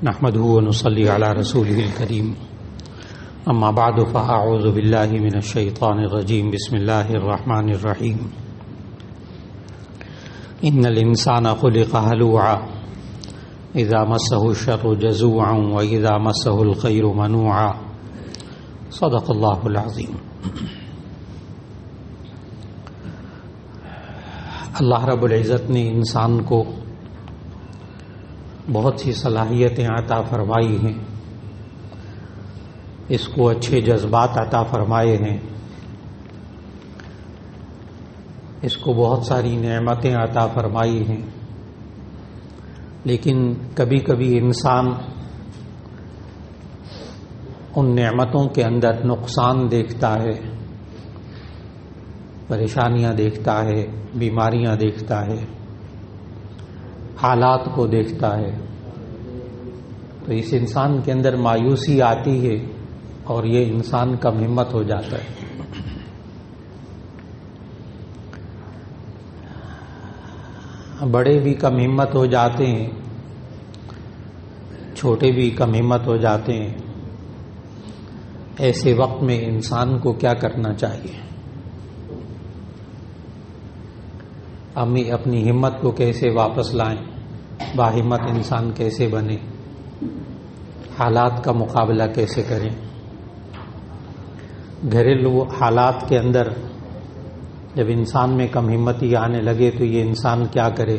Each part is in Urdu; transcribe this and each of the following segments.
نحمده ونصلي على رسوله الكريم اما بعد فاعوذ بالله من الشيطان الرجيم بسم الله الرحمن الرحيم ان الانسان خلق هلوعا اذا مسه الشر جزوعا واذا مسه الخير منوعا صدق الله العظيم۔ اللہ رب العزت نے انسان کو بہت سی صلاحیتیں عطا فرمائی ہیں، اس کو اچھے جذبات عطا فرمائے ہیں، اس کو بہت ساری نعمتیں عطا فرمائی ہیں، لیکن کبھی کبھی انسان ان نعمتوں کے اندر نقصان دیکھتا ہے، پریشانیاں دیکھتا ہے، بیماریاں دیکھتا ہے، حالات کو دیکھتا ہے، تو اس انسان کے اندر مایوسی آتی ہے اور یہ انسان کم ہمت ہو جاتا ہے۔ بڑے بھی کم ہمت ہو جاتے ہیں، چھوٹے بھی کم ہمت ہو جاتے ہیں۔ ایسے وقت میں انسان کو کیا کرنا چاہیے؟ اپنی ہمت کو کیسے واپس لائیں، باہمت انسان کیسے بنے، حالات کا مقابلہ کیسے کریں۔ گھریلو حالات کے اندر جب انسان میں کم ہمتی آنے لگے تو یہ انسان کیا کرے؟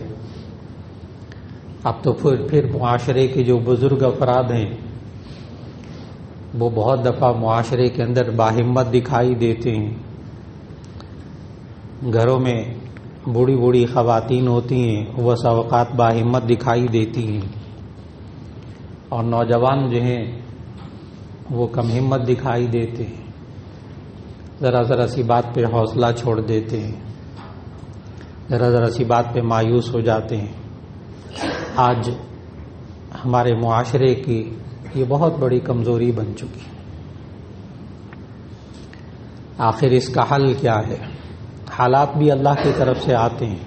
اب تو پھر معاشرے کے جو بزرگ افراد ہیں وہ بہت دفعہ معاشرے کے اندر باہمت دکھائی دیتے ہیں۔ گھروں میں بوڑھی بوڑھی خواتین ہوتی ہیں، وہ اوقات باہمت دکھائی دیتی ہیں، اور نوجوان جو ہیں وہ کم ہمت دکھائی دیتے ہیں، ذرا سی بات پہ حوصلہ چھوڑ دیتے ہیں، ذرا سی بات پہ مایوس ہو جاتے ہیں۔ آج ہمارے معاشرے کی یہ بہت بڑی کمزوری بن چکی ہے۔ آخر اس کا حل کیا ہے؟ حالات بھی اللہ کی طرف سے آتے ہیں،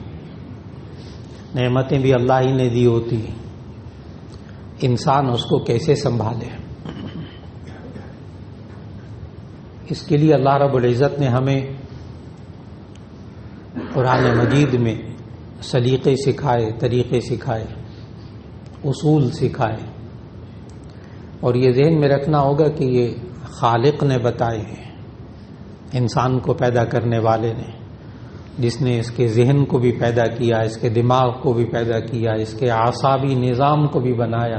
نعمتیں بھی اللہ ہی نے دی ہوتی ہیں، انسان اس کو کیسے سنبھالے؟ اس کے لیے اللہ رب العزت نے ہمیں قرآن مجید میں سلیقے سکھائے، طریقے سکھائے، اصول سکھائے، اور یہ ذہن میں رکھنا ہوگا کہ یہ خالق نے بتائے ہیں، انسان کو پیدا کرنے والے نے، جس نے اس کے ذہن کو بھی پیدا کیا، اس کے دماغ کو بھی پیدا کیا، اس کے اعصابی نظام کو بھی بنایا،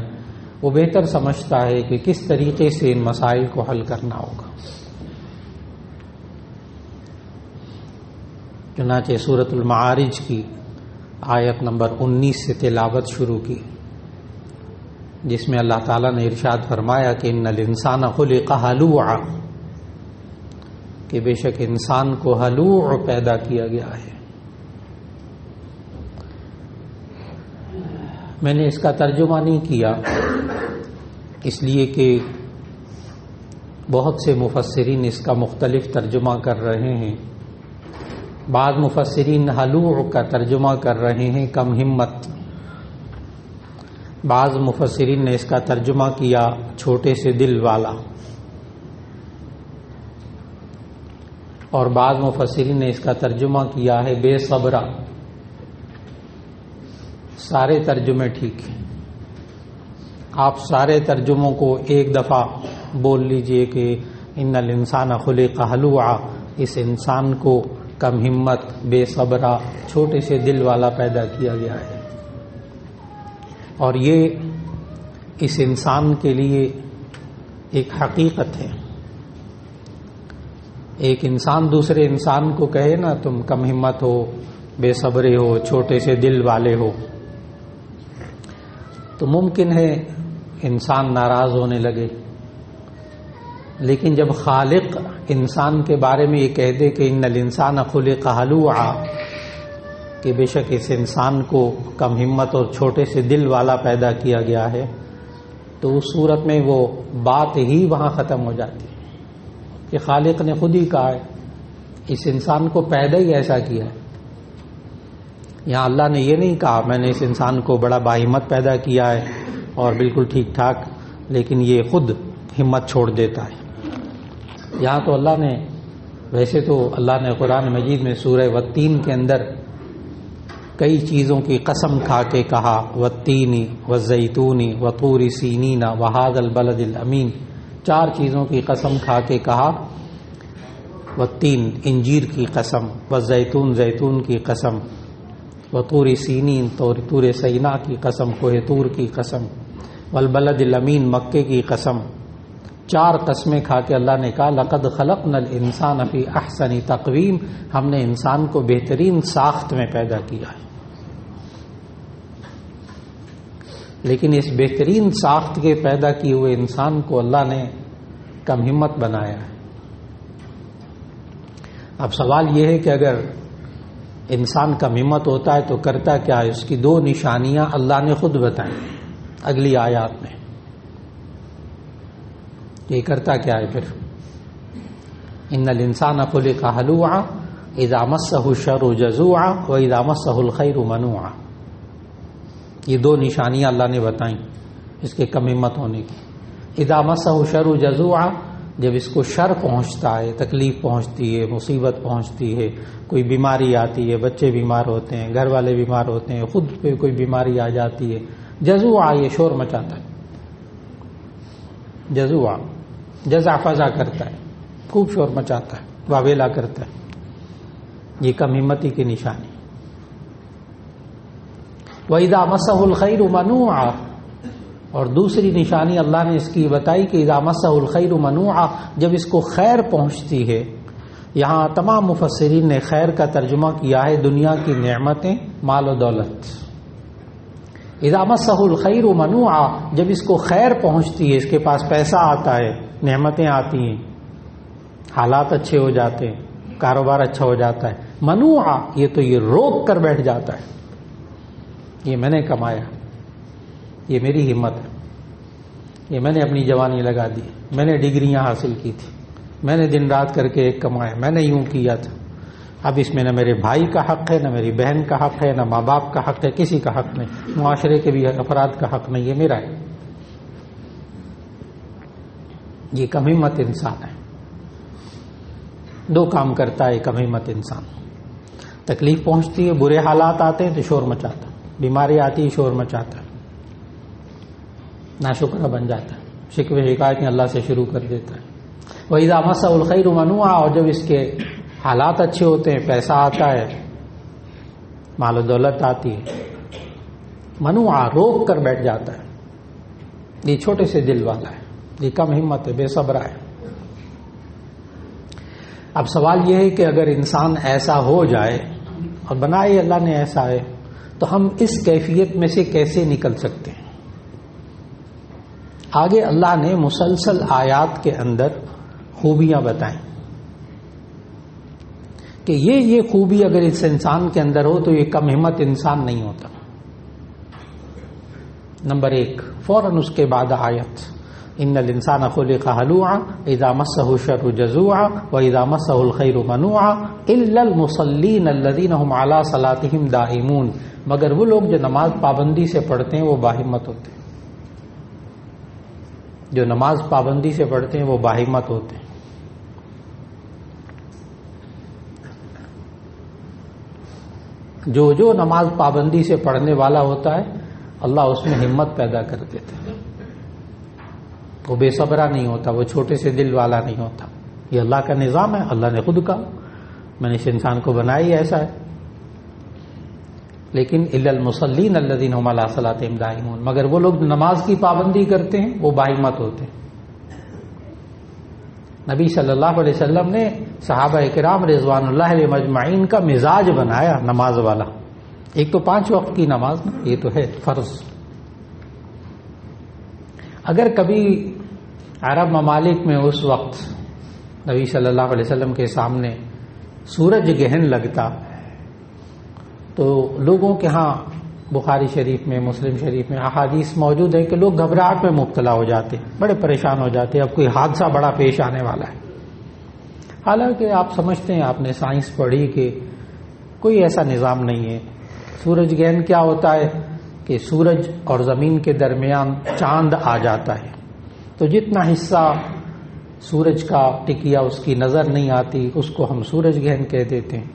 وہ بہتر سمجھتا ہے کہ کس طریقے سے ان مسائل کو حل کرنا ہوگا۔ چنانچہ سورۃ المعارج کی آیت نمبر 19 سے تلاوت شروع کی، جس میں اللہ تعالیٰ نے ارشاد فرمایا کہ ان الانسان خلق ہلوعا، کہ بے شک انسان کو ہلوع پیدا کیا گیا ہے۔ میں نے اس کا ترجمہ نہیں کیا، اس لیے کہ بہت سے مفسرین اس کا مختلف ترجمہ کر رہے ہیں۔ بعض مفسرین ہلوع کا ترجمہ کر رہے ہیں کم ہمت، بعض مفسرین نے اس کا ترجمہ کیا چھوٹے سے دل والا، اور بعض مفسرین نے اس کا ترجمہ کیا ہے بے صبرا۔ سارے ترجمے ٹھیک ہیں، آپ سارے ترجموں کو ایک دفعہ بول لیجئے کہ ان الانسان خلق ہلوعا، اس انسان کو کم ہمت، بے صبرا، چھوٹے سے دل والا پیدا کیا گیا ہے، اور یہ اس انسان کے لیے ایک حقیقت ہے۔ ایک انسان دوسرے انسان کو کہے نا تم کم ہمت ہو، بے صبرے ہو، چھوٹے سے دل والے ہو، تو ممکن ہے انسان ناراض ہونے لگے، لیکن جب خالق انسان کے بارے میں یہ کہہ دے کہ ان الانسان خلق ہلوعا، کہ بے شک اس انسان کو کم ہمت اور چھوٹے سے دل والا پیدا کیا گیا ہے، تو اس صورت میں وہ بات ہی وہاں ختم ہو جاتی ہے کہ خالق نے خود ہی کہا ہے، اس انسان کو پیدا ہی ایسا کیا ہے۔ یہاں اللہ نے یہ نہیں کہا میں نے اس انسان کو بڑا باہمت پیدا کیا ہے اور بالکل ٹھیک ٹھاک، لیکن یہ خود ہمت چھوڑ دیتا ہے۔ یہاں تو اللہ نے، ویسے تو اللہ نے قرآن مجید میں سورہ والتین کے اندر کئی چیزوں کی قسم کھا کے کہا، والتین والزیتون وطور سینین وہذا البلد الامین، 4 چیزوں کی قسم کھا کے کہا، والتین انجیر کی قسم، والزیتون زیتون کی قسم، وطور سینین طور سینا کی قسم، کوہ طور کی قسم، والبلد الامین مکے کی قسم۔ 4 قسمیں کھا کے اللہ نے کہا لقد خلقنا الانسان فی احسن تقویم، ہم نے انسان کو بہترین ساخت میں پیدا کیا ہے۔ لیکن اس بہترین ساخت کے پیدا کیے ہوئے انسان کو اللہ نے کم ہمت بنایا ہے۔ اب سوال یہ ہے کہ اگر انسان کم ہمت ہوتا ہے تو کرتا کیا ہے؟ اس کی 2 نشانیاں اللہ نے خود بتائیں اگلی آیات میں۔ یہ کرتا کیا ہے پھر؟ ان الانسان خلق ہلوعا اذا مسہ الشر جزوعا واذا مسہ الخیر منوعا، یہ 2 نشانیاں اللہ نے بتائیں اس کے کم ہمت ہونے کی۔ اذا مسہ الشر جزوعا، جب اس کو شر پہنچتا ہے، تکلیف پہنچتی ہے، مصیبت پہنچتی ہے، کوئی بیماری آتی ہے، بچے بیمار ہوتے ہیں، گھر والے بیمار ہوتے ہیں، خود پہ کوئی بیماری آ جاتی ہے، جزوعا یہ شور مچاتا ہے، جزوعا جزع فضا کرتا ہے، خوب شور مچاتا ہے، واویلا کرتا ہے، یہ کم ہمتی کی نشانی۔ وَإِذَا مَسَّهُ الْخَيْرُ مَنُوعًا، اور دوسری نشانی اللہ نے اس کی بتائی کہ اذا مسہ الخیر منوعا، جب اس کو خیر پہنچتی ہے۔ یہاں تمام مفسرین نے خیر کا ترجمہ کیا ہے دنیا کی نعمتیں، مال و دولت۔ اذا مسہ الخیر منوعا، جب اس کو خیر پہنچتی ہے، اس کے پاس پیسہ آتا ہے، نعمتیں آتی ہیں، حالات اچھے ہو جاتے ہیں، کاروبار اچھا ہو جاتا ہے۔ منوعا، یہ تو یہ روک کر بیٹھ جاتا ہے، یہ میں نے کمایا، یہ میری ہمت ہے، یہ میں نے اپنی جوانی لگا دی، میں نے ڈگریاں حاصل کی تھی، میں نے دن رات کر کے ایک کمایا، میں نے یوں کیا تھا، اب اس میں نہ میرے بھائی کا حق ہے، نہ میری بہن کا حق ہے، نہ ماں باپ کا حق ہے، کسی کا حق نہیں، معاشرے کے بھی افراد کا حق نہیں، یہ میرا ہے۔ یہ کم ہمت انسان ہے، 2 کام کرتا ہے کم ہمت انسان۔ تکلیف پہنچتی ہے، برے حالات آتے ہیں تو شور مچاتا ہے، بیماری آتی ہے شور مچاتا ہے، ناشکرہ بن جاتا ہے، شکوے شکایتیں اللہ سے شروع کر دیتا ہے۔ وَإِذَا مَسَّهُ الْخَيْرُ مَنُوعًا، اور جب اس کے حالات اچھے ہوتے ہیں، پیسہ آتا ہے، مال و دولت آتی ہے، منوعا روک کر بیٹھ جاتا ہے۔ یہ چھوٹے سے دل والا ہے، یہ کم ہمت ہے، بے صبر ہے۔ اب سوال یہ ہے کہ اگر انسان ایسا ہو جائے، اور بنائے اللہ نے ایسا ہے، تو ہم اس کیفیت میں سے کیسے نکل سکتے ہیں؟ آگے اللہ نے مسلسل آیات کے اندر خوبیاں بتائیں کہ یہ خوبی اگر اس انسان کے اندر ہو تو یہ کم ہمت انسان نہیں ہوتا۔ نمبر 1، فوراً اس کے بعد آیت ان الانسان خلق ہلوعا اذا مسہ الشر جزوعا واذا مسہ الخیر منوعا الا المصلین الذین هم علی صلاتهم دائمون، مگر وہ لوگ جو نماز پابندی سے پڑھتے ہیں وہ باہمت ہوتے ہیں، جو نماز پابندی سے پڑھتے ہیں وہ باہمت ہوتے ہیں۔ جو نماز پابندی سے پڑھنے والا ہوتا ہے اللہ اس میں ہمت پیدا کر دیتا ہے، وہ بے صبرا نہیں ہوتا، وہ چھوٹے سے دل والا نہیں ہوتا۔ یہ اللہ کا نظام ہے، اللہ نے خود کہا میں نے اس انسان کو بنایا ہی ایسا ہے۔ لیکن الا المصلین الذین هم علی صلاتهم دائمون، مگر وہ لوگ نماز کی پابندی کرتے ہیں وہ باہمت ہوتے ہیں۔ نبی صلی اللہ علیہ وسلم نے صحابہ کرام رضوان اللہ علیہم اجمعین کا مزاج بنایا نماز والا۔ ایک تو 5 وقت کی نماز، یہ تو ہے فرض۔ اگر کبھی عرب ممالک میں اس وقت نبی صلی اللہ علیہ وسلم کے سامنے سورج گہن لگتا تو لوگوں کے ہاں بخاری شریف میں، مسلم شریف میں احادیث موجود ہے کہ لوگ گھبراہٹ میں مبتلا ہو جاتے، بڑے پریشان ہو جاتے، اب کوئی حادثہ بڑا پیش آنے والا ہے۔ حالانکہ آپ سمجھتے ہیں، آپ نے سائنس پڑھی کہ کوئی ایسا نظام نہیں ہے، سورج گہن کیا ہوتا ہے کہ سورج اور زمین کے درمیان چاند آ جاتا ہے، تو جتنا حصہ سورج کا ٹکیا اس کی نظر نہیں آتی اس کو ہم سورج گہن کہہ دیتے ہیں۔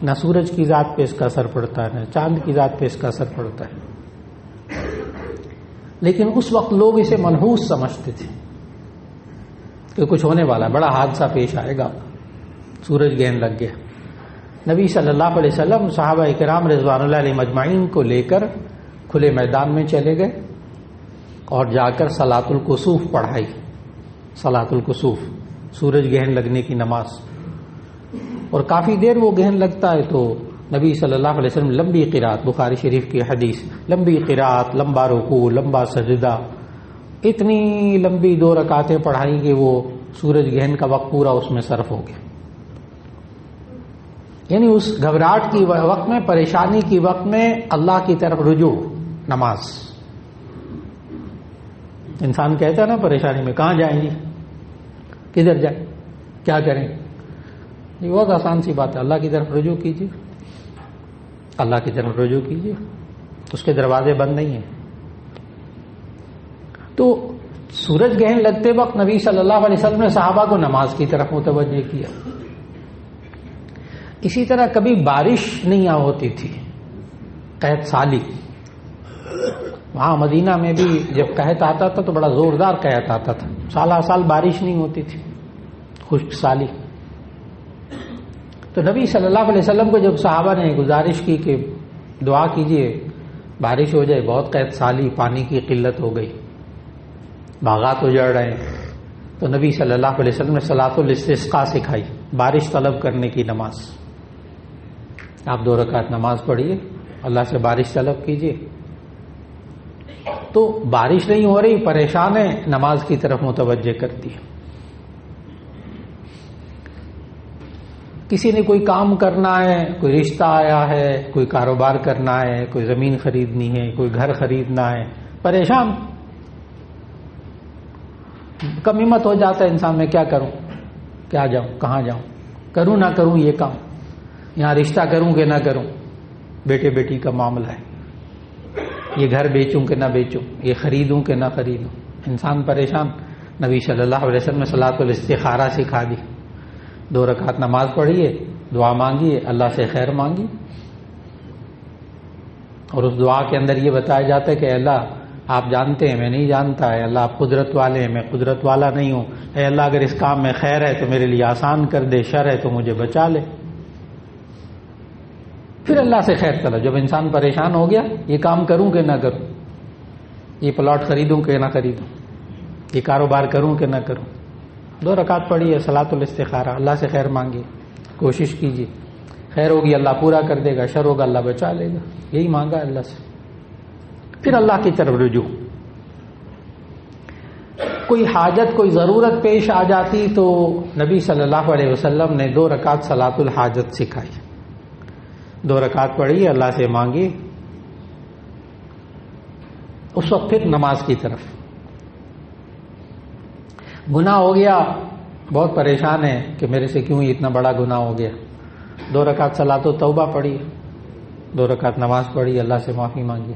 نہ سورج کی ذات پہ اس کا اثر پڑتا ہے، نہ چاند کی ذات پہ اس کا اثر پڑتا ہے، لیکن اس وقت لوگ اسے منحوس سمجھتے تھے کہ کچھ ہونے والا ہے، بڑا حادثہ پیش آئے گا، سورج گہن لگ گیا۔ نبی صلی اللہ علیہ وسلم صحابہ کرام رضوان اللہ علیہ مجمعین کو لے کر کھلے میدان میں چلے گئے اور جا کر صلاۃ الکسوف پڑھائی، صلاۃ الکسوف، سورج گہن لگنے کی نماز، اور کافی دیر وہ گہن لگتا ہے تو نبی صلی اللہ علیہ وسلم لمبی قرات، بخاری شریف کی حدیث، لمبی قرات، لمبا رکوع، لمبا سجدہ، اتنی لمبی 2 رکعتیں پڑھائی کہ وہ سورج گہن کا وقت پورا اس میں صرف ہو گیا۔ یعنی اس گھبراہٹ کی وقت میں، پریشانی کی وقت میں اللہ کی طرف رجوع، نماز۔ انسان کہتا ہے نا پریشانی میں، کہاں جائیں گی، کدھر جائیں، کیا کریں؟ یہ بہت آسان سی بات ہے، اللہ کی طرف رجوع کیجیے، اللہ کی طرف رجوع کیجیے، اس کے دروازے بند نہیں ہیں۔ تو سورج گہن لگتے وقت نبی صلی اللہ علیہ وسلم نے صحابہ کو نماز کی طرف متوجہ کیا۔ اسی طرح کبھی بارش نہیں ہوتی تھی، قحط سالی، وہاں مدینہ میں بھی جب قحط آتا تھا تو بڑا زوردار قحط آتا تھا، سالہ سال بارش نہیں ہوتی تھی، خشک سالی۔ تو نبی صلی اللہ علیہ وسلم کو جب صحابہ نے گزارش کی کہ دعا کیجئے بارش ہو جائے، بہت قحط سالی، پانی کی قلت ہو گئی، باغات اجڑ رہے ہیں، تو نبی صلی اللہ علیہ وسلم نے صلاۃ الاستسقاء سکھائی، بارش طلب کرنے کی نماز۔ آپ 2 رکعت نماز پڑھیے، اللہ سے بارش طلب کیجئے۔ تو بارش نہیں ہو رہی، پریشان ہے، نماز کی طرف متوجہ کرتی ہے۔ کسی نے کوئی کام کرنا ہے، کوئی رشتہ آیا ہے، کوئی کاروبار کرنا ہے، کوئی زمین خریدنی ہے، کوئی گھر خریدنا ہے، پریشان، کم ہمت ہو جاتا ہے انسان میں، کیا کروں، کیا جاؤں، کہاں جاؤں، کروں نہ کروں یہ کام، یہاں رشتہ کروں کہ نہ کروں، بیٹے بیٹی کا معاملہ ہے، یہ گھر بیچوں کہ نہ بیچوں، یہ خریدوں کہ نہ خریدوں، انسان پریشان۔ نبی صلی اللہ علیہ وسلم نے صلاۃ الاستخارہ سکھا دی، 2 رکعت نماز پڑھیے، دعا مانگیے، اللہ سے خیر مانگیے، اور اس دعا کے اندر یہ بتایا جاتا ہے کہ اے اللہ آپ جانتے ہیں میں نہیں جانتا، اے اللہ آپ قدرت والے ہیں میں قدرت والا نہیں ہوں، اے اللہ اگر اس کام میں خیر ہے تو میرے لیے آسان کر دے، شر ہے تو مجھے بچا لے۔ پھر اللہ سے خیر طلب۔ جب انسان پریشان ہو گیا، یہ کام کروں کہ نہ کروں، یہ پلاٹ خریدوں کہ نہ خریدوں، یہ کاروبار کروں کہ نہ کروں، 2 رکعت پڑھیے، صلاۃ الاستخارہ، اللہ سے خیر مانگیے، کوشش کیجیے، خیر ہوگی اللہ پورا کر دے گا، شر ہوگا اللہ بچا لے گا، یہی مانگا اللہ سے۔ پھر اللہ کی طرف رجوع۔ کوئی حاجت، کوئی ضرورت پیش آ جاتی تو نبی صلی اللہ علیہ وسلم نے 2 رکعت صلاۃ الحاجت سکھائی، 2 رکعت پڑھی، اللہ سے مانگی، اس وقت پھر نماز کی طرف۔ گناہ ہو گیا، بہت پریشان ہے کہ میرے سے کیوں اتنا بڑا گناہ ہو گیا، 2 رکعت صلاۃ التوبہ پڑھی، 2 رکعت نماز پڑھی، اللہ سے معافی مانگی۔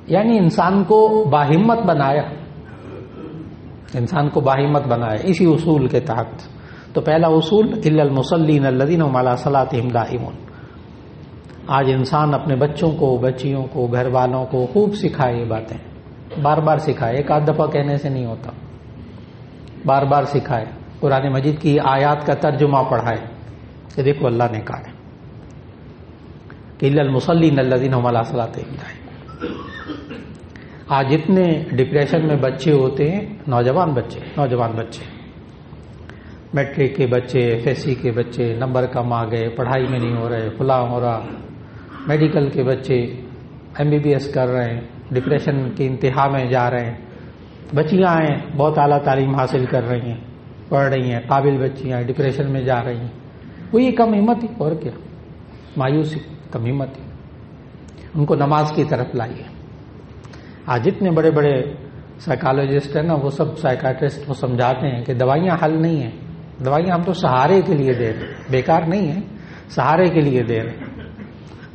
یعنی انسان کو باہمت بنایا، انسان کو باہمت بنایا اسی اصول کے تحت۔ تو پہلا اصول الا المصلین الذین هم علی صلاتهم دائمون۔ آج انسان اپنے بچوں کو، بچیوں کو، گھر والوں کو خوب سکھائے یہ باتیں، بار بار سکھائے، ایک آدھ دفعہ کہنے سے نہیں ہوتا، بار بار سکھائے، قرآن مجید کی آیات کا ترجمہ پڑھائے کہ دیکھو اللہ نے کہا ہے کہ الا المصلین الذین هم علی صلاتهم دائمون۔ آج اتنے ڈپریشن میں بچے ہوتے ہیں، نوجوان بچے، میٹرک کے بچے، ایف ایس سی کے بچے، نمبر کم آ گئے، پڑھائی میں نہیں ہو رہے، فلاں ہو رہا، میڈیکل کے بچے ایم بی بی ایس کر رہے ہیں، ڈپریشن کی انتہا میں جا رہے ہیں، بچیاں ہیں بہت اعلیٰ تعلیم حاصل کر رہی ہیں، پڑھ رہی ہیں، قابل بچیاں ڈپریشن میں جا رہی ہیں، وہ یہ کم ہمتی اور کیا، مایوسی، کم ہمتی، ان کو نماز کی طرف لائیے۔ آج جتنے بڑے بڑے سائیکالوجسٹ ہیں نا، وہ سب سائیکاٹرسٹ وہ سمجھاتے ہیں کہ دوائیاں حل نہیں ہیں، دوائیاں ہم تو سہارے کے لیے دے رہے ہیں، بیکار نہیں ہیں، سہارے کے لیے دے رہے ہیں۔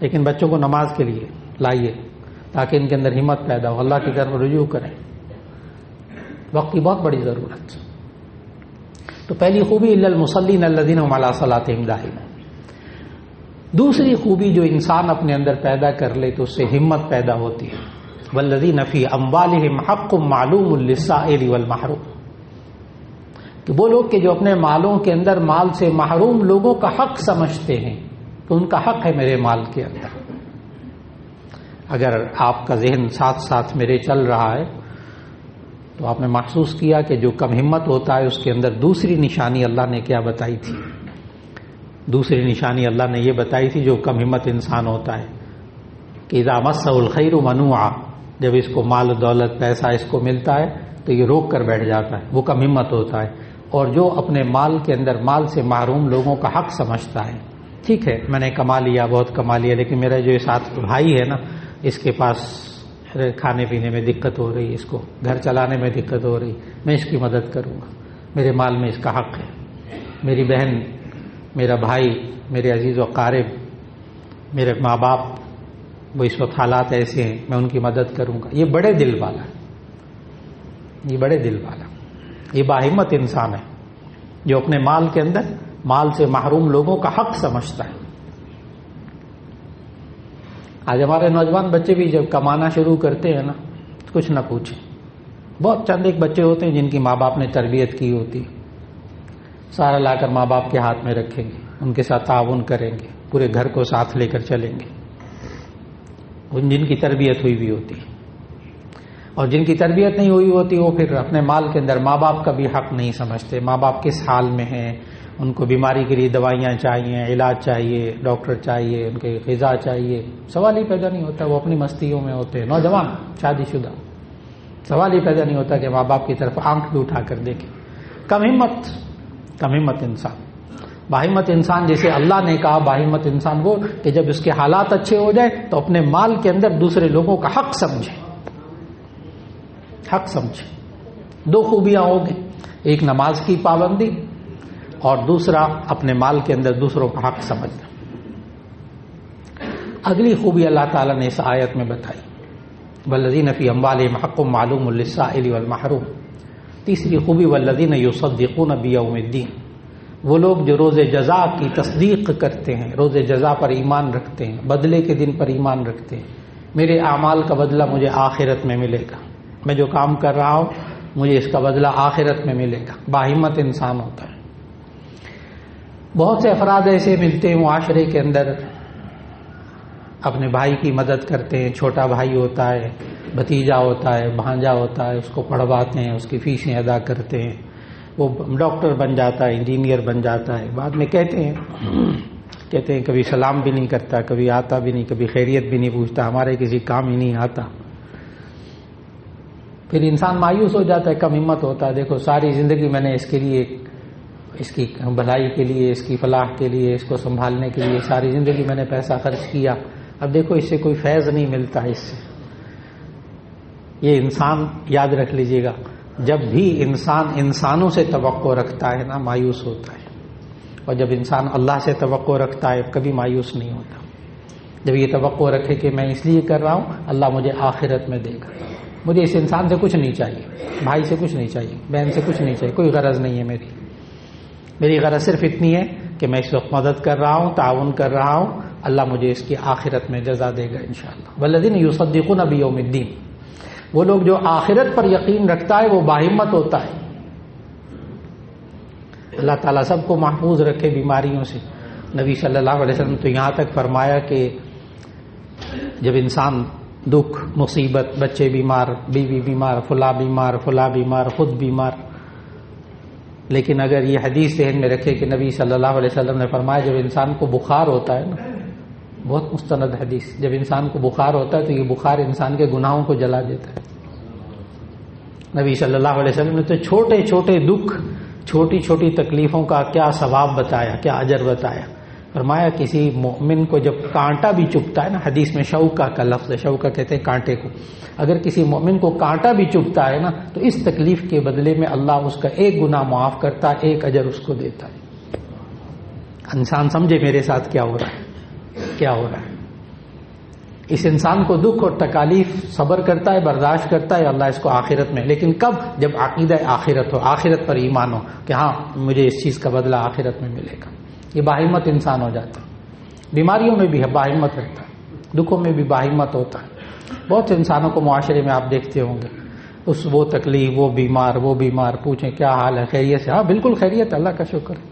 لیکن بچوں کو نماز کے لیے لائیے تاکہ ان کے اندر ہمت پیدا ہو، اللہ کی طرف رجوع کریں. وقت کی بہت بڑی ضرورت. تو پہلی خوبی الا المصلین الذین هم علی صلاتهم دائمون. دوسری خوبی جو انسان اپنے اندر پیدا کر لے تو اس سے ہمت پیدا ہوتی ہے. والذین فی اموالہم حق معلوم للسائل والمحروم. کہ وہ لوگ کہ جو اپنے مالوں کے اندر مال سے محروم لوگوں کا حق سمجھتے ہیں کہ ان کا حق ہے میرے مال کے اندر. اگر آپ کا ذہن ساتھ ساتھ میرے چل رہا ہے تو آپ نے محسوس کیا کہ جو کم ہمت ہوتا ہے اس کے اندر دوسری نشانی اللہ نے کیا بتائی تھی. دوسری نشانی اللہ نے یہ بتائی تھی جو کم ہمت انسان ہوتا ہے کہ اذا مسہ الخیر منوعا، جب اس کو مال دولت پیسہ اس کو ملتا ہے تو یہ روک کر بیٹھ جاتا ہے، وہ کم ہمت ہوتا ہے. اور جو اپنے مال کے اندر مال سے محروم لوگوں کا حق سمجھتا ہے، ٹھیک ہے میں نے کما لیا، بہت کما لیا، لیکن میرا جو ساتھ بھائی ہے نا اس کے پاس کھانے پینے میں دقت ہو رہی، اس کو گھر چلانے میں دقت ہو رہی، میں اس کی مدد کروں گا، میرے مال میں اس کا حق ہے. میری بہن، میرا بھائی، میرے عزیز و قارب، میرے ماں باپ، وہ اس وقت حالات ایسے ہیں، میں ان کی مدد کروں گا. یہ بڑے دل والا ہے، یہ بڑے دل والا، یہ باہمت انسان ہے جو اپنے مال کے اندر مال سے محروم لوگوں کا حق سمجھتا ہے. آج ہمارے نوجوان بچے بھی جب کمانا شروع کرتے ہیں نا کچھ نہ پوچھیں. بہت چند ایک بچے ہوتے ہیں جن کی ماں باپ نے تربیت کی ہوتی، سارا لا کر ماں باپ کے ہاتھ میں رکھیں گے، ان کے ساتھ تعاون کریں گے، پورے گھر کو ساتھ لے کر چلیں گے. جن کی تربیت ہوئی بھی ہوتی ہے، اور جن کی تربیت نہیں ہوئی ہوتی وہ پھر اپنے مال کے اندر ماں باپ کا بھی حق نہیں سمجھتے. ماں باپ کس حال میں ہیں، ان کو بیماری کے لیے دوائیاں چاہیے، علاج چاہیے، ڈاکٹر چاہیے، ان کے غذا چاہیے، سوال ہی پیدا نہیں ہوتا. وہ اپنی مستیوں میں ہوتے ہیں، نوجوان شادی شدہ، سوال ہی پیدا نہیں ہوتا کہ ماں باپ کی طرف آنکھ بھی اٹھا کر دیکھیں. کم ہمت انسان. باہمت انسان جیسے اللہ نے کہا، باہمت انسان وہ کہ جب اس کے حالات اچھے ہو جائے تو اپنے مال کے اندر دوسرے لوگوں کا حق سمجھے. حق سمجھے. دو خوبیاں ہو گئی، ایک نماز کی پابندی اور دوسرا اپنے مال کے اندر دوسروں کا حق سمجھنا. اگلی خوبی اللہ تعالیٰ نے اس آیت میں بتائی، والذین فی اموالہم حق معلوم للسائل والمحروم. تیسری خوبی والذین یصدقون بیوم الدین. وہ لوگ جو روز جزا کی تصدیق کرتے ہیں، روز جزا پر ایمان رکھتے ہیں، بدلے کے دن پر ایمان رکھتے ہیں. میرے اعمال کا بدلہ مجھے آخرت میں ملے گا، میں جو کام کر رہا ہوں مجھے اس کا بدلہ آخرت میں ملے گا. باہمت انسان ہوتا ہے. بہت سے افراد ایسے ملتے ہیں معاشرے کے اندر، اپنے بھائی کی مدد کرتے ہیں. چھوٹا بھائی ہوتا ہے، بھتیجا ہوتا ہے، بھانجا ہوتا ہے، اس کو پڑھواتے ہیں، اس کی فیسیں ادا کرتے ہیں. وہ ڈاکٹر بن جاتا ہے، انجینئر بن جاتا ہے. بعد میں کہتے ہیں کبھی سلام بھی نہیں کرتا، کبھی آتا بھی نہیں، کبھی خیریت بھی نہیں پوچھتا، ہمارے کسی کام ہی نہیں آتا. پھر انسان مایوس ہو جاتا ہے، کم ہمت ہوتا ہے. دیکھو ساری زندگی میں نے اس کے لیے، اس کی بھلائی کے لیے، اس کی فلاح کے لیے، اس کو سنبھالنے کے لیے ساری زندگی میں نے پیسہ خرچ کیا، اب دیکھو اس سے کوئی فیض نہیں ملتا. اس سے یہ انسان یاد رکھ لیجئے گا، جب بھی انسان انسانوں سے توقع رکھتا ہے نا مایوس ہوتا ہے، اور جب انسان اللہ سے توقع رکھتا ہے کبھی مایوس نہیں ہوتا. جب یہ توقع رکھے کہ میں اس لیے کر رہا ہوں اللہ مجھے آخرت میں دے گا، مجھے اس انسان سے کچھ نہیں چاہیے، بھائی سے کچھ نہیں چاہیے، بہن سے کچھ نہیں چاہیے، کوئی غرض نہیں ہے میری غرض صرف اتنی ہے کہ میں اس وقت مدد کر رہا ہوں، تعاون کر رہا ہوں، اللہ مجھے اس کی آخرت میں جزا دے گا انشاءاللہ. والذین یصدقون بیوم الدین. وہ لوگ جو آخرت پر یقین رکھتا ہے وہ باہمت ہوتا ہے. اللہ تعالیٰ سب کو محفوظ رکھے بیماریوں سے. نبی صلی اللہ علیہ وسلم تو یہاں تک فرمایا کہ جب انسان دکھ مصیبت، بچے بیمار، بیوی بیمار، فلاں بیمار، خود بیمار، لیکن اگر یہ حدیث ذہن میں رکھے کہ نبی صلی اللہ علیہ وسلم نے فرمایا جب انسان کو بخار ہوتا ہے نا، بہت مستند حدیث، جب انسان کو بخار ہوتا ہے تو یہ بخار انسان کے گناہوں کو جلا دیتا ہے. نبی صلی اللہ علیہ وسلم نے تو چھوٹے چھوٹے دکھ، چھوٹی چھوٹی تکلیفوں کا کیا ثواب بتایا، کیا اجر بتایا. فرمایا کسی مومن کو جب کانٹا بھی چبھتا ہے نا، حدیث میں شوکا کا لفظ ہے، شوکا کہتے ہیں کانٹے کو، اگر کسی مومن کو کانٹا بھی چبھتا ہے نا تو اس تکلیف کے بدلے میں اللہ اس کا ایک گناہ معاف کرتا ہے، ایک اجر اس کو دیتا ہے. انسان سمجھے میرے ساتھ کیا ہو رہا ہے، کیا ہو رہا ہے. اس انسان کو دکھ اور تکالیف صبر کرتا ہے، برداشت کرتا ہے، اللہ اس کو آخرت میں، لیکن کب؟ جب عقیدہ آخرت ہو، آخرت پر ایمان ہو کہ ہاں مجھے اس چیز کا بدلہ آخرت میں ملے گا، یہ باہمت انسان ہو جاتا ہے۔ بیماریوں میں بھی ہے باہمت رہتا ہے، دکھوں میں بھی باہمت ہوتا ہے۔ بہت سے انسانوں کو معاشرے میں آپ دیکھتے ہوں گے، وہ تکلیف، وہ بیمار، پوچھیں کیا حال ہے، خیریت سے؟ ہاں بالکل خیریت، اللہ کا شکر ہے۔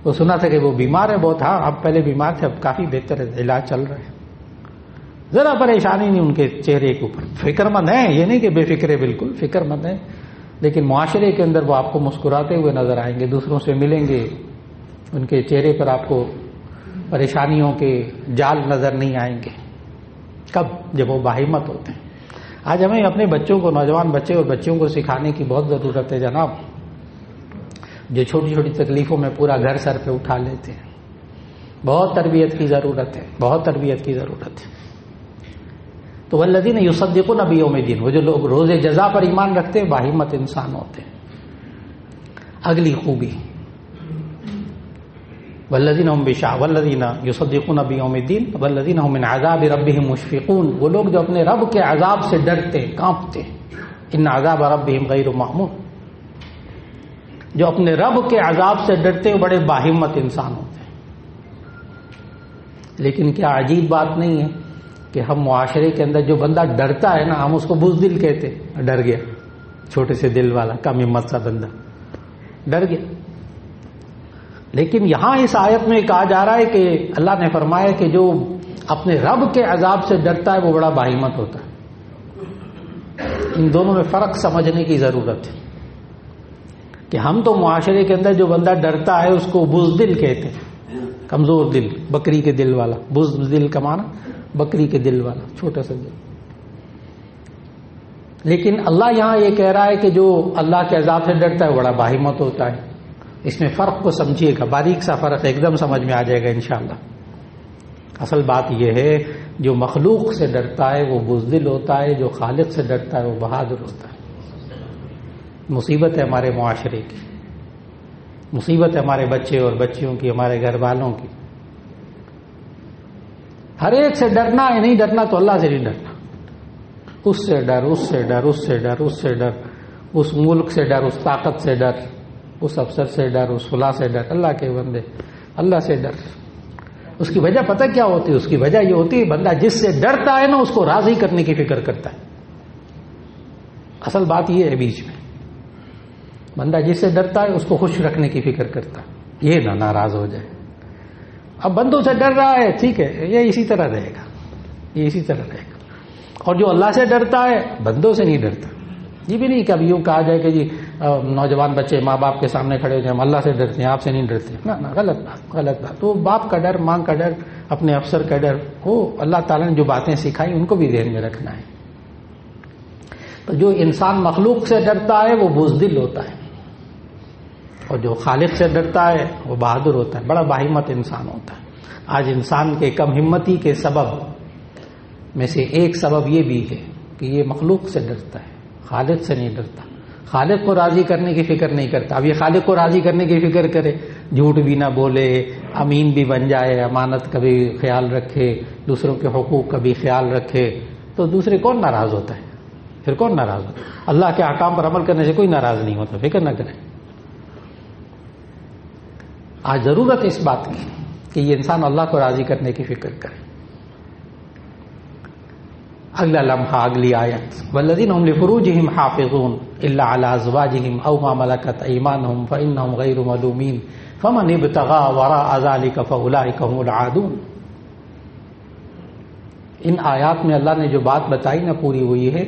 وہ سنا تھا کہ وہ بیمار ہے بہت، ہاں اب پہلے بیمار تھے، اب کافی بہتر ہے، علاج چل رہا ہے، ذرا پریشانی نہیں ان کے چہرے کے اوپر، فکر مند ہیں، یہ نہیں کہ بے فکر ہے، بالکل فکر مند ہیں، لیکن معاشرے کے اندر وہ آپ کو مسکراتے ہوئے نظر آئیں گے، دوسروں سے ملیں گے، ان کے چہرے پر آپ کو پریشانیوں کے جال نظر نہیں آئیں گے۔ کب؟ جب وہ باہمت ہوتے ہیں۔ آج ہمیں اپنے بچوں کو، نوجوان بچے اور بچیوں کو سکھانے کی بہت ضرورت ہے جناب، جو چھوٹی چھوٹی تکلیفوں میں پورا گھر سر پہ اٹھا لیتے ہیں۔ بہت تربیت کی ضرورت ہے، بہت تربیت کی ضرورت ہے۔ تو والذین یصدقون بیوم الدین، وہ جو لوگ روز جزا پر ایمان رکھتے ہیں باہمت انسان ہوتے ہیں۔ اگلی خوبی والذین یصدقون بیوم الدین والذین هم من عذاب ربهم مشفقون، وہ لوگ جو اپنے رب کے عذاب سے ڈرتے کانپتے، ان عذاب ربهم غیر مأمون، جو اپنے رب کے عذاب سے ڈرتے بڑے باہمت انسان ہوتے ہیں۔ لیکن کیا عجیب بات نہیں ہے کہ ہم معاشرے کے اندر جو بندہ ڈرتا ہے نا، ہم اس کو بزدل کہتے، ڈر گیا، چھوٹے سے دل والا، کم ہمت سا بندہ ڈر گیا۔ لیکن یہاں اس آیت میں کہا جا رہا ہے کہ اللہ نے فرمایا کہ جو اپنے رب کے عذاب سے ڈرتا ہے وہ بڑا باہمت ہوتا ہے۔ ان دونوں میں فرق سمجھنے کی ضرورت ہے کہ ہم تو معاشرے کے اندر جو بندہ ڈرتا ہے اس کو بزدل کہتے ہیں، کمزور دل، بکری کے دل والا، بزدل کا معنی بکری کے دل والا، چھوٹا سا دل۔ لیکن اللہ یہاں یہ کہہ رہا ہے کہ جو اللہ کے عذاب سے ڈرتا ہے بڑا باہمت ہوتا ہے۔ اس میں فرق کو سمجھیے گا، باریک سا فرق ایک دم سمجھ میں آ جائے گا انشاءاللہ۔ اصل بات یہ ہے جو مخلوق سے ڈرتا ہے وہ بزدل ہوتا ہے، جو خالق سے ڈرتا ہے وہ بہادر ہوتا ہے۔ مصیبت ہے ہمارے معاشرے کی، مصیبت ہے ہمارے بچے اور بچیوں کی، ہمارے گھر والوں کی۔ ہر ایک سے ڈرنا ہے، نہیں ڈرنا تو اللہ سے نہیں ڈرنا، اس سے ڈر، اس سے ڈر، اس سے ڈر، اس سے ڈر، اس ملک سے ڈر، اس طاقت سے ڈر، اس افسر سے ڈر، اس فلاں سے ڈر۔ اللہ کے بندے اللہ سے ڈر۔ اس کی وجہ پتہ کیا ہوتی ہے؟ اس کی وجہ یہ ہوتی ہے بندہ جس سے ڈرتا ہے نا اس کو راضی کرنے کی فکر کرتا ہے۔ اصل بات یہ ہے، بیچ میں بندہ جس سے ڈرتا ہے اس کو خوش رکھنے کی فکر کرتا ہے، یہ نہ ناراض ہو جائے۔ اب بندوں سے ڈر رہا ہے، ٹھیک ہے، یہ اسی طرح رہے گا، یہ اسی طرح رہے گا۔ اور جو اللہ سے ڈرتا ہے بندوں سے نہیں ڈرتا۔ یہ بھی نہیں کہ اب یوں کہا جائے کہ جی نوجوان بچے ماں باپ کے سامنے کھڑے ہو جائیں، ہم اللہ سے ڈرتے ہیں، آپ سے نہیں ڈرتے، نہ غلط بات، غلط بات۔ تو باپ کا ڈر، ماں کا ڈر، اپنے افسر کا ڈر، وہ اللہ تعالیٰ نے جو باتیں سکھائی ان کو بھی ذہن میں رکھنا ہے۔ تو جو انسان مخلوق سے ڈرتا ہے وہ بزدل ہوتا ہے، اور جو خالق سے ڈرتا ہے وہ بہادر ہوتا ہے، بڑا باہمت انسان ہوتا ہے۔ آج انسان کے کم ہمتی کے سبب میں سے ایک سبب یہ بھی ہے کہ یہ مخلوق سے ڈرتا ہے، خالق سے نہیں ڈرتا، خالق کو راضی کرنے کی فکر نہیں کرتا۔ اب یہ خالق کو راضی کرنے کی فکر کرے، جھوٹ بھی نہ بولے، امین بھی بن جائے، امانت کا بھی خیال رکھے، دوسروں کے حقوق کا بھی خیال رکھے، تو دوسرے کون ناراض ہوتا ہے؟ پھر کون ناراض ہوتا ہے؟ اللہ کے احکام پر عمل کرنے سے کوئی ناراض نہیں ہوتا، فکر نہ کریں۔ آج ضرورت ہے اس بات کی کہ یہ انسان اللہ کو راضی کرنے کی فکر کرے۔ اگلا لمحہ، اگلی آیت، والذین هم لفروجهم حافظون الا علی ازواجهم او ما ملکت ایمانهم فانهم غیر ملومین فمن ابتغى وراء ذلك فاولئک هم العادون۔ ان آیات میں اللہ نے جو بات بتائی نا پوری وہ یہ ہے،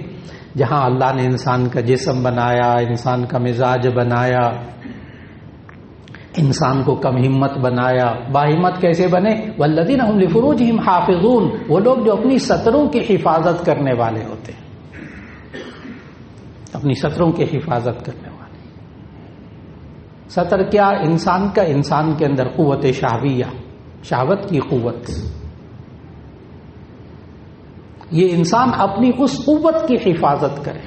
جہاں اللہ نے انسان کا جسم بنایا، انسان کا مزاج بنایا، انسان کو کم ہمت بنایا، باہمت کیسے بنے؟ والذین هم لفروجهم حافظون، وہ لوگ جو اپنی ستروں کی حفاظت کرنے والے ہوتے ہیں، اپنی ستروں کی حفاظت کرنے والے۔ ستر کیا؟ انسان کا، انسان کے اندر قوت شہویہ، شہوت کی قوت، یہ انسان اپنی اس قوت کی حفاظت کرے۔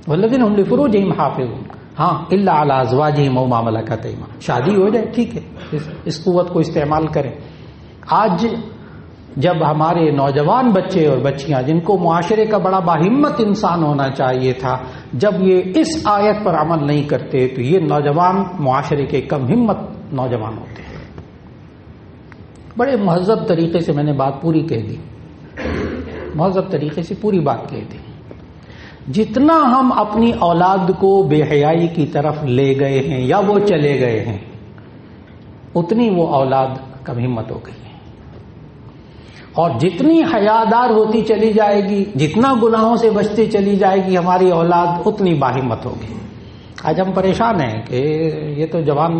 والذین هم لفروجهم حافظون، ہاں الا علی ازواجہم او ما ملکت ایمانہم، شادی ہو جائے ٹھیک ہے، اس قوت کو استعمال کریں۔ آج جب ہمارے نوجوان بچے اور بچیاں جن کو معاشرے کا بڑا باہمت انسان ہونا چاہیے تھا، جب یہ اس آیت پر عمل نہیں کرتے تو یہ نوجوان معاشرے کے کم ہمت نوجوان ہوتے ہیں۔ بڑے مہذب طریقے سے میں نے بات پوری کہہ دی، مہذب طریقے سے پوری بات کہہ دی۔ جتنا ہم اپنی اولاد کو بے حیائی کی طرف لے گئے ہیں یا وہ چلے گئے ہیں، اتنی وہ اولاد کم ہمت ہو گئی ہے، اور جتنی حیادار ہوتی چلی جائے گی، جتنا گناہوں سے بچتی چلی جائے گی ہماری اولاد، اتنی باہمت ہوگی۔ آج ہم پریشان ہیں کہ یہ تو جوان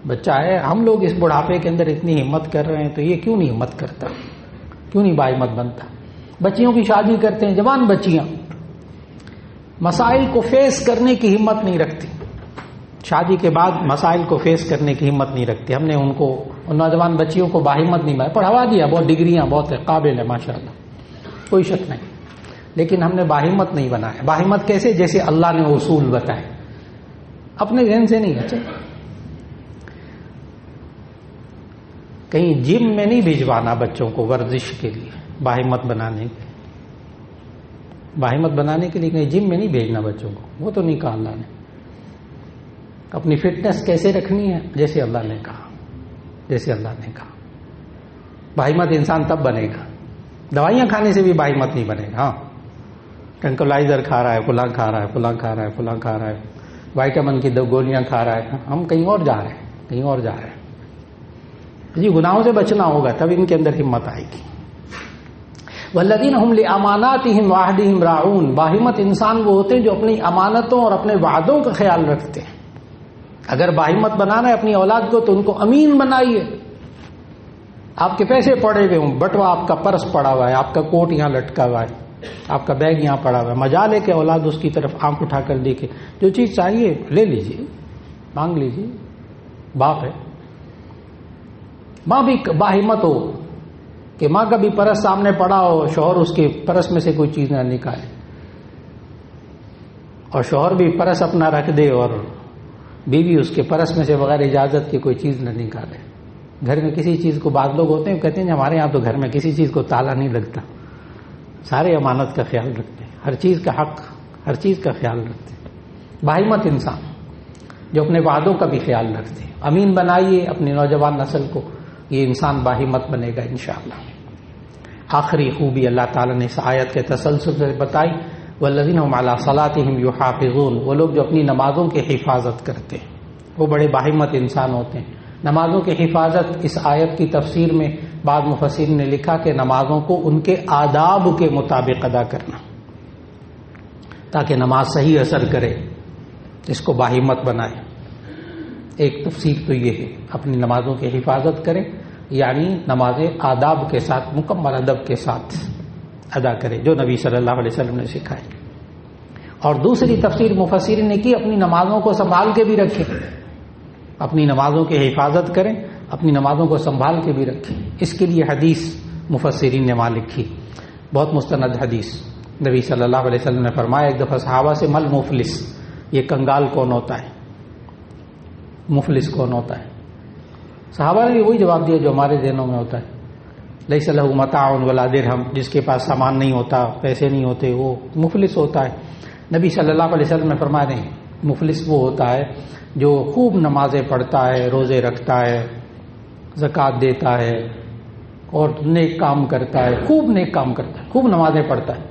بچہ ہے، ہم لوگ اس بڑھاپے کے اندر اتنی ہمت کر رہے ہیں تو یہ کیوں نہیں ہمت کرتا، کیوں نہیں باہمت بنتا؟ بچیوں کی شادی کرتے ہیں، جوان بچیاں مسائل کو فیس کرنے کی ہمت نہیں رکھتی، شادی کے بعد مسائل کو فیس کرنے کی ہمت نہیں رکھتی۔ ہم نے ان نوجوان بچیوں کو باہمت نہیں بنایا، پڑھوا دیا، بہت ڈگریاں بہت قابل ہے ماشاءاللہ، کوئی شک نہیں، لیکن ہم نے باہمت نہیں بنایا۔ باہمت کیسے؟ جیسے اللہ نے اصول بتائے، اپنے ذہن سے نہیں۔ اچھا، کہیں جم میں نہیں بھیجوانا بچوں کو ورزش کے لیے، باہمت بنانے کے، باہمت بنانے کے لیے کہیں جم میں نہیں بھیجنا بچوں کو، وہ تو نہیں کہا اللہ نے۔ اپنی فٹنس کیسے رکھنی ہے؟ جیسے اللہ نے کہا، جیسے اللہ نے کہا۔ باہمت انسان تب بنے گا، دوائیاں کھانے سے بھی باہمت نہیں بنے گا۔ ہاں، ٹرنکلائزر کھا رہا ہے، فلاں کھا رہا ہے، فلاں کھا رہا ہے، فلاں کھا رہا ہے، وائٹامن کی 2 گولیاں کھا رہا ہے، ہم کہیں اور جا رہے ہیں، کہیں اور جا رہے ہیں۔ جی، گناہوں سے بچنا ہوگا تب ان کے اندر ہمت آئے گی۔ والذین هم لاماناتهم وعهدهم راعون، باہمت انسان وہ ہوتے ہیں جو اپنی امانتوں اور اپنے وعدوں کا خیال رکھتے ہیں۔ اگر باہمت بنانا ہے اپنی اولاد کو تو ان کو امین بنائیے۔ آپ کے پیسے پڑے ہوئے ہوں، بٹوا آپ کا پرس پڑا ہوا ہے، آپ کا کوٹ یہاں لٹکا ہوا ہے، آپ کا بیگ یہاں پڑا ہوا ہے، مجال ہے کہ اولاد اس کی طرف آنکھ اٹھا کر دیکھے، جو چیز چاہیے لے لیجیے، مانگ لیجیے، باپ ہے۔ ماں بھی باہمت ہو کہ ماں کا بھی پرس سامنے پڑا ہو، شوہر اس کے پرس میں سے کوئی چیز نہ نکالے، اور شوہر بھی پرس اپنا رکھ دے اور بیوی اس کے پرس میں سے بغیر اجازت کے کوئی چیز نہ نکالے۔ گھر میں کسی چیز کو، بعض لوگ ہوتے ہیں کہتے ہیں ہمارے یہاں تو گھر میں کسی چیز کو تالا نہیں لگتا، سارے امانت کا خیال رکھتے ہیں، ہر چیز کا حق، ہر چیز کا خیال رکھتے ہیں۔ باہمت انسان جو اپنے وعدوں کا بھی خیال رکھتے ہیں، امین بنائیے اپنی نوجوان نسل کو، یہ انسان باہمت بنے گا انشاءاللہ۔ آخری خوبی اللہ تعالیٰ نے اس آیت کے تسلسل سے بتائی، والذین هم علی صلاتهم یحافظون، وہ لوگ جو اپنی نمازوں کی حفاظت کرتے ہیں، وہ بڑے باہمت انسان ہوتے ہیں۔ نمازوں کی حفاظت، اس آیت کی تفسیر میں بعض مفسرین نے لکھا کہ نمازوں کو ان کے آداب کے مطابق ادا کرنا، تاکہ نماز صحیح اثر کرے، اس کو باہمت بنائے۔ ایک تفسیر تو یہ ہے، اپنی نمازوں کی حفاظت کریں، یعنی نمازیں آداب کے ساتھ، مکمل ادب کے ساتھ ادا کرے جو نبی صلی اللہ علیہ وسلم نے سکھائے۔ اور دوسری تفسیر مفسرین نے کی، اپنی نمازوں کو سنبھال کے بھی رکھیں، اپنی نمازوں کی حفاظت کریں، اپنی نمازوں کو سنبھال کے بھی رکھیں۔ اس کے لیے حدیث مفسرین نے وہاں لکھی، بہت مستند حدیث۔ نبی صلی اللہ علیہ وسلم نے فرمایا ایک دفعہ صحابہ سے، مل مفلس، یہ کنگال کون ہوتا ہے، مفلس کون ہوتا ہے؟ صحابہ نے وہی جواب دیا جو ہمارے ذہنوں میں ہوتا ہے، لیس لہ متاع ولا درہم، جس کے پاس سامان نہیں ہوتا، پیسے نہیں ہوتے، وہ مفلس ہوتا ہے۔ نبی صلی اللہ علیہ وسلم نے فرمایا نہیں، مفلس وہ ہوتا ہے جو خوب نمازیں پڑھتا ہے، روزے رکھتا ہے، زکوٰۃ دیتا ہے اور نیک کام کرتا ہے، خوب نیک کام کرتا ہے، خوب نمازیں پڑھتا ہے،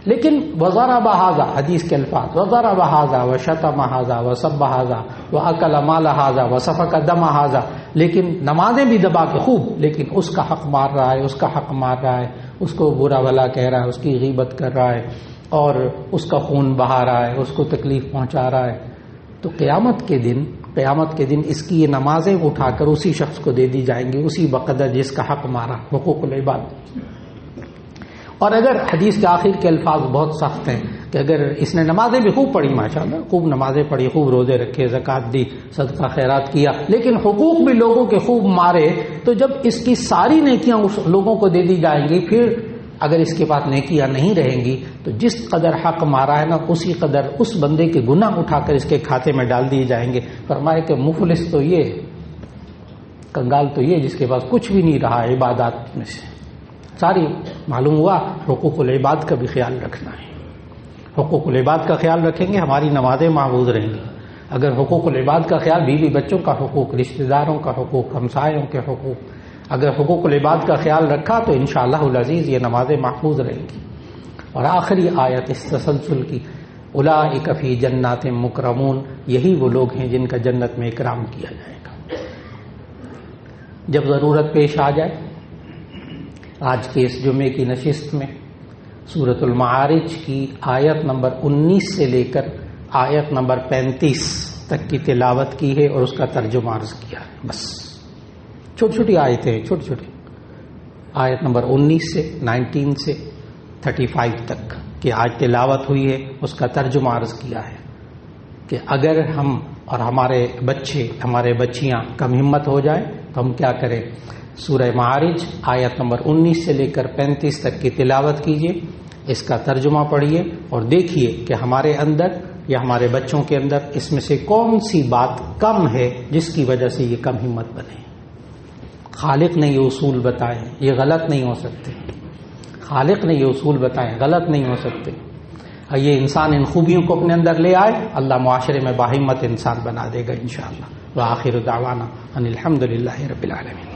لیکن وضرب ھذا، حدیث کے الفاظ، وضرب ھذا وشتم ھذا وسب ھذا واکل مال ھذا وسفک دم ھذا، لیکن نمازیں بھی دبا کے خوب، لیکن اس کا حق مار رہا ہے، اس کا حق مار رہا ہے، اس کو برا بھلا کہہ رہا ہے، اس کی غیبت کر رہا ہے اور اس کا خون بہا رہا ہے، اس کو تکلیف پہنچا رہا ہے، تو قیامت کے دن اس کی یہ نمازیں اٹھا کر اسی شخص کو دے دی جائیں گی، اسی بقدر جس کا حق مارا، حقوق العباد۔ اور اگر حدیث کے آخر کے الفاظ بہت سخت ہیں کہ اگر اس نے نمازیں بھی خوب پڑھی، ماشاءاللہ خوب نمازیں پڑھی، خوب روزے رکھے، زکوٰۃ دی، صدقہ خیرات کیا، لیکن حقوق بھی لوگوں کے خوب مارے، تو جب اس کی ساری نیکیاں اس لوگوں کو دے دی جائیں گی، پھر اگر اس کے پاس نیکیاں نہیں رہیں گی تو جس قدر حق مارا ہے نا، اسی قدر اس بندے کے گناہ اٹھا کر اس کے کھاتے میں ڈال دیے جائیں گے۔ فرمائے کہ مفلس تو یہ، کنگال تو یہ جس کے پاس کچھ بھی نہیں رہا عبادات میں سے، ساری معلوم ہوا حقوق العباد کا بھی خیال رکھنا ہے. حقوق العباد کا خیال رکھیں گے ہماری نمازیں محفوظ رہیں گی. اگر حقوق العباد کا خیال بیوی بچوں کا حقوق، رشتہ داروں کا حقوق، ہمسایوں کے حقوق، اگر حقوق العباد کا خیال رکھا تو انشاءاللہ العزیز یہ نمازیں محفوظ رہیں گی. اور آخری آیت اس تسلسل کی، اولئک فی جنات مکرمون، یہی وہ لوگ ہیں جن کا جنت میں اکرام کیا جائے گا. جب ضرورت پیش آ جائے، آج کے اس جمعے کی نشست میں سورۃ المعارج کی آیت نمبر 19 سے لے کر آیت نمبر 35 تک کی تلاوت کی ہے اور اس کا ترجمہ عرض کیا ہے. بس چھوٹی چھوٹی آیتیں ہیں، چھوٹی چھوٹی. آیت نمبر 19 سے 19 سے 35 تک کہ آج تلاوت ہوئی ہے، اس کا ترجمہ عرض کیا ہے کہ اگر ہم اور ہمارے بچے، ہمارے بچیاں کم ہمت ہو جائیں تو ہم کیا کریں. سورہ معارج آیت نمبر 19 سے لے کر 35 تک کی تلاوت کیجیے، اس کا ترجمہ پڑھیے اور دیکھیے کہ ہمارے اندر یا ہمارے بچوں کے اندر اس میں سے کون سی بات کم ہے جس کی وجہ سے یہ کم ہمت بنے. خالق نے یہ اصول بتائے، یہ غلط نہیں ہو سکتے. خالق نے یہ اصول بتائے، غلط نہیں ہو سکتے. یہ انسان ان خوبیوں کو اپنے اندر لے آئے، اللہ معاشرے میں باہمت انسان بنا دے گا انشاءاللہ. وآخر دعوانا ان الحمد للہ رب العالمین.